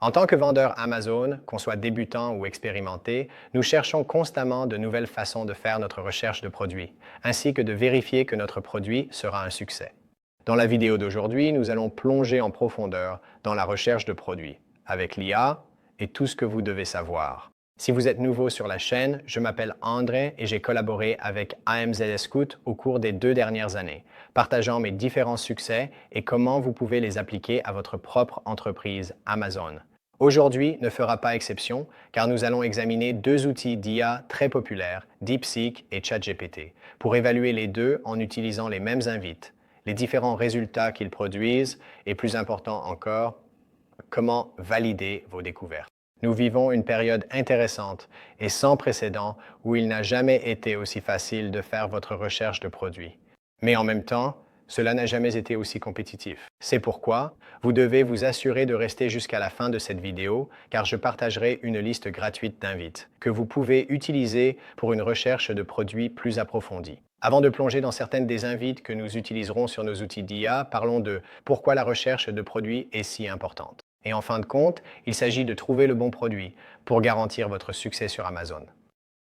En tant que vendeur Amazon, qu'on soit débutant ou expérimenté, nous cherchons constamment de nouvelles façons de faire notre recherche de produits, ainsi que de vérifier que notre produit sera un succès. Dans la vidéo d'aujourd'hui, nous allons plonger en profondeur dans la recherche de produits, avec l'IA et tout ce que vous devez savoir. Si vous êtes nouveau sur la chaîne, je m'appelle André et j'ai collaboré avec AMZS Scout au cours des 2 dernières années, partageant mes différents succès et comment vous pouvez les appliquer à votre propre entreprise Amazon. Aujourd'hui ne fera pas exception car nous allons examiner 2 outils d'IA très populaires, DeepSeek et ChatGPT, pour évaluer les deux en utilisant les mêmes invites, les différents résultats qu'ils produisent et plus important encore, comment valider vos découvertes. Nous vivons une période intéressante et sans précédent où il n'a jamais été aussi facile de faire votre recherche de produits. Mais en même temps, cela n'a jamais été aussi compétitif. C'est pourquoi vous devez vous assurer de rester jusqu'à la fin de cette vidéo car je partagerai une liste gratuite d'invites que vous pouvez utiliser pour une recherche de produits plus approfondie. Avant de plonger dans certaines des invites que nous utiliserons sur nos outils d'IA, parlons de pourquoi la recherche de produits est si importante. Et en fin de compte, il s'agit de trouver le bon produit pour garantir votre succès sur Amazon.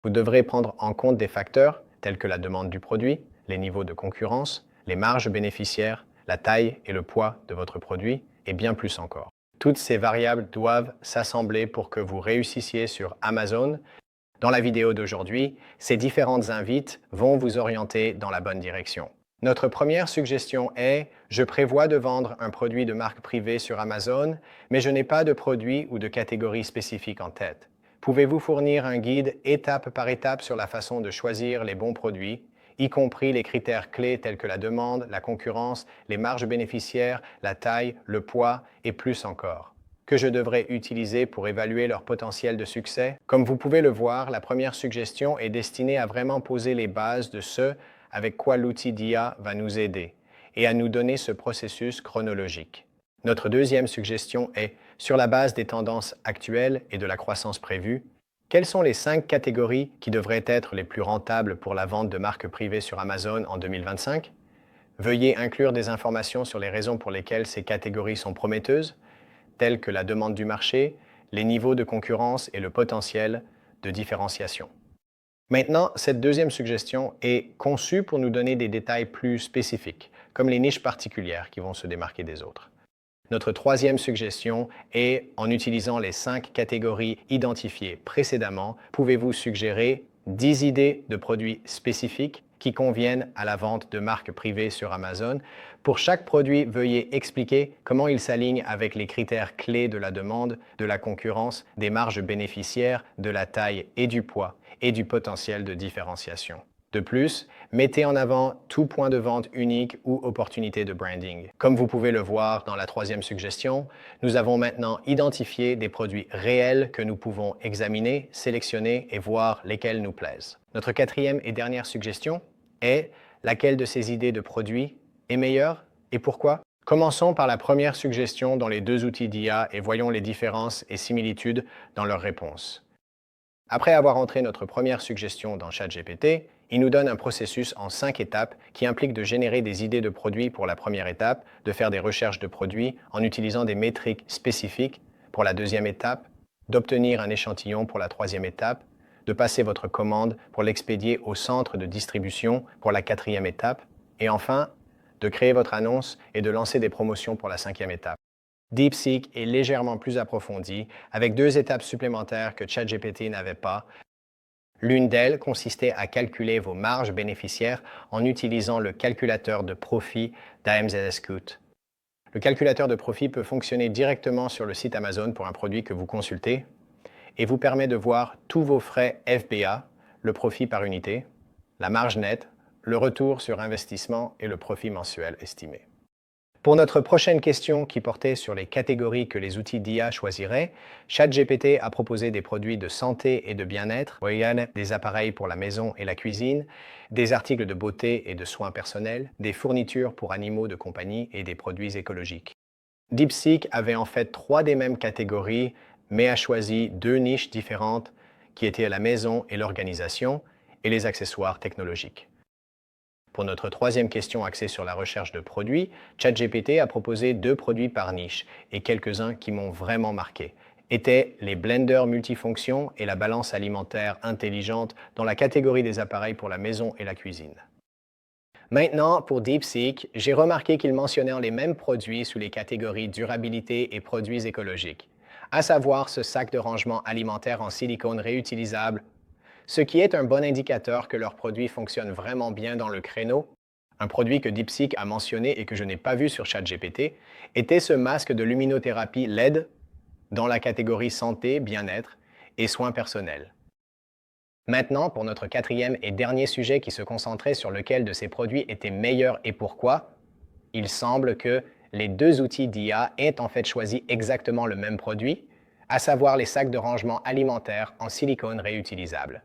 Vous devrez prendre en compte des facteurs tels que la demande du produit, les niveaux de concurrence, les marges bénéficiaires, la taille et le poids de votre produit, et bien plus encore. Toutes ces variables doivent s'assembler pour que vous réussissiez sur Amazon. Dans la vidéo d'aujourd'hui, ces différentes invites vont vous orienter dans la bonne direction. Notre première suggestion est « Je prévois de vendre un produit de marque privée sur Amazon, mais je n'ai pas de produit ou de catégorie spécifique en tête. Pouvez-vous fournir un guide étape par étape sur la façon de choisir les bons produits, y compris les critères clés tels que la demande, la concurrence, les marges bénéficiaires, la taille, le poids et plus encore que je devrais utiliser pour évaluer leur potentiel de succès? » Comme vous pouvez le voir, la première suggestion est destinée à vraiment poser les bases de ce avec quoi l'outil d'IA va nous aider et à nous donner ce processus chronologique. Notre deuxième suggestion est, sur la base des tendances actuelles et de la croissance prévue, quelles sont les 5 catégories qui devraient être les plus rentables pour la vente de marques privées sur Amazon en 2025? Veuillez inclure des informations sur les raisons pour lesquelles ces catégories sont prometteuses, telles que la demande du marché, les niveaux de concurrence et le potentiel de différenciation. Maintenant, cette deuxième suggestion est conçue pour nous donner des détails plus spécifiques, comme les niches particulières qui vont se démarquer des autres. Notre troisième suggestion est, en utilisant les 5 catégories identifiées précédemment, pouvez-vous suggérer 10 idées de produits spécifiques qui conviennent à la vente de marques privées sur Amazon. Pour chaque produit, veuillez expliquer comment il s'aligne avec les critères clés de la demande, de la concurrence, des marges bénéficiaires, de la taille et du poids, et du potentiel de différenciation. De plus, mettez en avant tout point de vente unique ou opportunité de branding. Comme vous pouvez le voir dans la troisième suggestion, nous avons maintenant identifié des produits réels que nous pouvons examiner, sélectionner et voir lesquels nous plaisent. Notre quatrième et dernière suggestion est laquelle de ces idées de produits est meilleure et pourquoi? Commençons par la première suggestion dans les 2 outils d'IA et voyons les différences et similitudes dans leurs réponses. Après avoir entré notre première suggestion dans ChatGPT, il nous donne un processus en 5 étapes qui implique de générer des idées de produits pour la première étape, de faire des recherches de produits en utilisant des métriques spécifiques pour la deuxième étape, d'obtenir un échantillon pour la troisième étape, de passer votre commande pour l'expédier au centre de distribution pour la quatrième étape, et enfin, de créer votre annonce et de lancer des promotions pour la 5e étape. DeepSeek est légèrement plus approfondi, avec 2 étapes supplémentaires que ChatGPT n'avait pas. L'une d'elles consistait à calculer vos marges bénéficiaires en utilisant le calculateur de profit d'AMZS Scout. Le calculateur de profit peut fonctionner directement sur le site Amazon pour un produit que vous consultez et vous permet de voir tous vos frais FBA, le profit par unité, la marge nette, le retour sur investissement et le profit mensuel estimé. Pour notre prochaine question qui portait sur les catégories que les outils d'IA choisiraient, ChatGPT a proposé des produits de santé et de bien-être, des appareils pour la maison et la cuisine, des articles de beauté et de soins personnels, des fournitures pour animaux de compagnie et des produits écologiques. DeepSeek avait en fait 3 des mêmes catégories, mais a choisi 2 niches différentes qui étaient la maison et l'organisation et les accessoires technologiques. Pour notre troisième question axée sur la recherche de produits, ChatGPT a proposé 2 produits par niche et quelques-uns qui m'ont vraiment marqué étaient les blenders multifonctions et la balance alimentaire intelligente dans la catégorie des appareils pour la maison et la cuisine. Maintenant, pour DeepSeek, j'ai remarqué qu'il mentionnait les mêmes produits sous les catégories durabilité et produits écologiques, à savoir ce sac de rangement alimentaire en silicone réutilisable, ce qui est un bon indicateur que leurs produits fonctionnent vraiment bien dans le créneau. Un produit que DeepSeek a mentionné et que je n'ai pas vu sur ChatGPT était ce masque de luminothérapie LED dans la catégorie santé, bien-être et soins personnels. Maintenant, pour notre quatrième et dernier sujet qui se concentrait sur lequel de ces produits était meilleur et pourquoi, il semble que les 2 outils d'IA aient en fait choisi exactement le même produit, à savoir les sacs de rangement alimentaire en silicone réutilisable.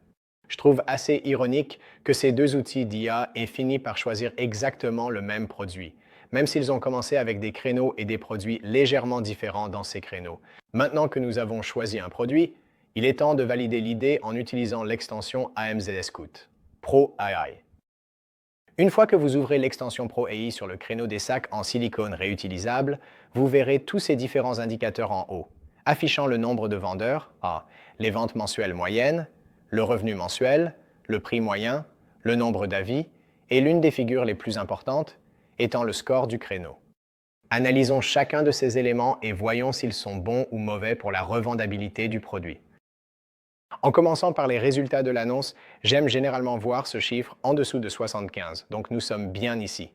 Je trouve assez ironique que ces 2 outils d'IA aient fini par choisir exactement le même produit, même s'ils ont commencé avec des créneaux et des produits légèrement différents dans ces créneaux. Maintenant que nous avons choisi un produit, il est temps de valider l'idée en utilisant l'extension AMZS Scout, Pro AI. Une fois que vous ouvrez l'extension Pro AI sur le créneau des sacs en silicone réutilisable, vous verrez tous ces différents indicateurs en haut, affichant le nombre de vendeurs, les ventes mensuelles moyennes, le revenu mensuel, le prix moyen, le nombre d'avis et l'une des figures les plus importantes étant le score du créneau. Analysons chacun de ces éléments et voyons s'ils sont bons ou mauvais pour la revendabilité du produit. En commençant par les résultats de l'annonce, j'aime généralement voir ce chiffre en dessous de 75, donc nous sommes bien ici.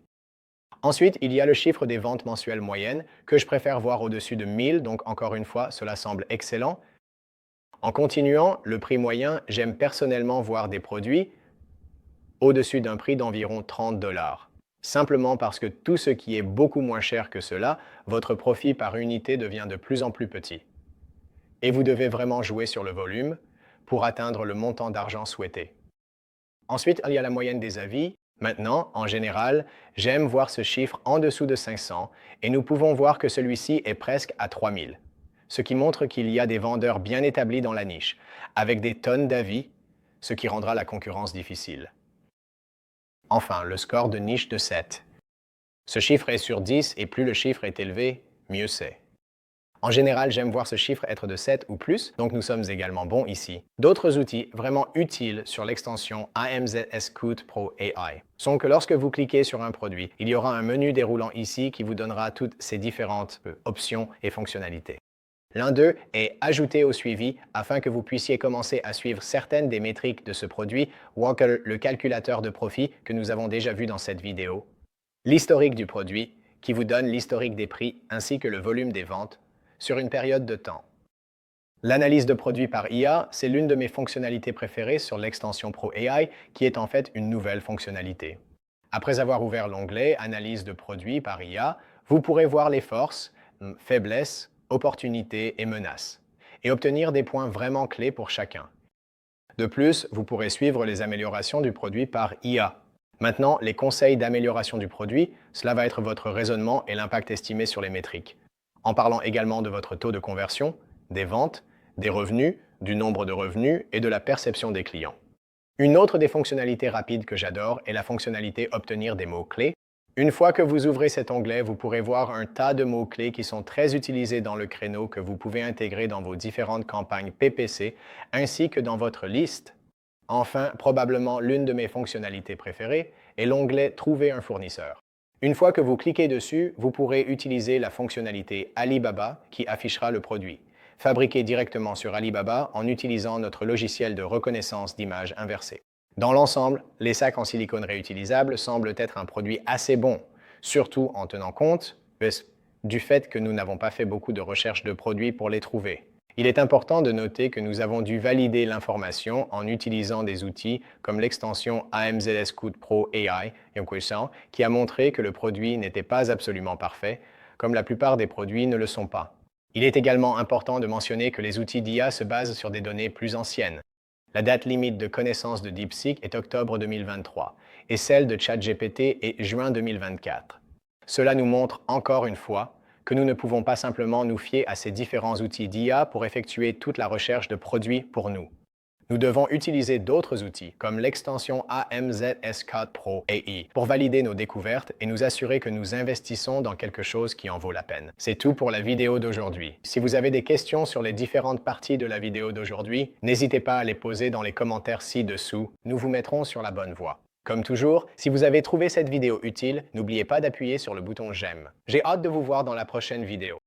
Ensuite, il y a le chiffre des ventes mensuelles moyennes, que je préfère voir au-dessus de 1000, donc encore une fois, cela semble excellent. En continuant, le prix moyen, j'aime personnellement voir des produits au-dessus d'un prix d'environ 30 $. Simplement parce que tout ce qui est beaucoup moins cher que cela, votre profit par unité devient de plus en plus petit. Et vous devez vraiment jouer sur le volume pour atteindre le montant d'argent souhaité. Ensuite, il y a la moyenne des avis. Maintenant, en général, j'aime voir ce chiffre en dessous de 500 et nous pouvons voir que celui-ci est presque à 3000, ce qui montre qu'il y a des vendeurs bien établis dans la niche, avec des tonnes d'avis, ce qui rendra la concurrence difficile. Enfin, le score de niche de 7. Ce chiffre est sur 10 et plus le chiffre est élevé, mieux c'est. En général, j'aime voir ce chiffre être de 7 ou plus, donc nous sommes également bons ici. D'autres outils vraiment utiles sur l'extension AMZS Scout Pro AI sont que lorsque vous cliquez sur un produit, il y aura un menu déroulant ici qui vous donnera toutes ces différentes options et fonctionnalités. L'un d'eux est Ajouter au suivi afin que vous puissiez commencer à suivre certaines des métriques de ce produit ou encore le calculateur de profit que nous avons déjà vu dans cette vidéo. L'historique du produit qui vous donne l'historique des prix ainsi que le volume des ventes sur une période de temps. L'analyse de produits par IA, c'est l'une de mes fonctionnalités préférées sur l'extension Pro AI, qui est en fait une nouvelle fonctionnalité. Après avoir ouvert l'onglet Analyse de produits par IA, vous pourrez voir les forces, faiblesses, opportunités et menaces, et obtenir des points vraiment clés pour chacun. De plus, vous pourrez suivre les améliorations du produit par IA. Maintenant, les conseils d'amélioration du produit, cela va être votre raisonnement et l'impact estimé sur les métriques, en parlant également de votre taux de conversion, des ventes, des revenus, du nombre de revenus et de la perception des clients. Une autre des fonctionnalités rapides que j'adore est la fonctionnalité Obtenir des mots-clés. Une fois que vous ouvrez cet onglet, vous pourrez voir un tas de mots-clés qui sont très utilisés dans le créneau que vous pouvez intégrer dans vos différentes campagnes PPC ainsi que dans votre liste. Enfin, probablement l'une de mes fonctionnalités préférées est l'onglet Trouver un fournisseur. Une fois que vous cliquez dessus, vous pourrez utiliser la fonctionnalité Alibaba qui affichera le produit, fabriqué directement sur Alibaba en utilisant notre logiciel de reconnaissance d'images inversée. Dans l'ensemble, les sacs en silicone réutilisable semblent être un produit assez bon, surtout en tenant compte du fait que nous n'avons pas fait beaucoup de recherche de produits pour les trouver. Il est important de noter que nous avons dû valider l'information en utilisant des outils comme l'extension AMZS Scout Pro AI qui a montré que le produit n'était pas absolument parfait, comme la plupart des produits ne le sont pas. Il est également important de mentionner que les outils d'IA se basent sur des données plus anciennes. La date limite de connaissance de DeepSeek est octobre 2023 et celle de ChatGPT est juin 2024. Cela nous montre encore une fois que nous ne pouvons pas simplement nous fier à ces différents outils d'IA pour effectuer toute la recherche de produits pour nous. Nous devons utiliser d'autres outils, comme l'extension AMZS4 Pro AI, pour valider nos découvertes et nous assurer que nous investissons dans quelque chose qui en vaut la peine. C'est tout pour la vidéo d'aujourd'hui. Si vous avez des questions sur les différentes parties de la vidéo d'aujourd'hui, n'hésitez pas à les poser dans les commentaires ci-dessous. Nous vous mettrons sur la bonne voie. Comme toujours, si vous avez trouvé cette vidéo utile, n'oubliez pas d'appuyer sur le bouton j'aime. J'ai hâte de vous voir dans la prochaine vidéo.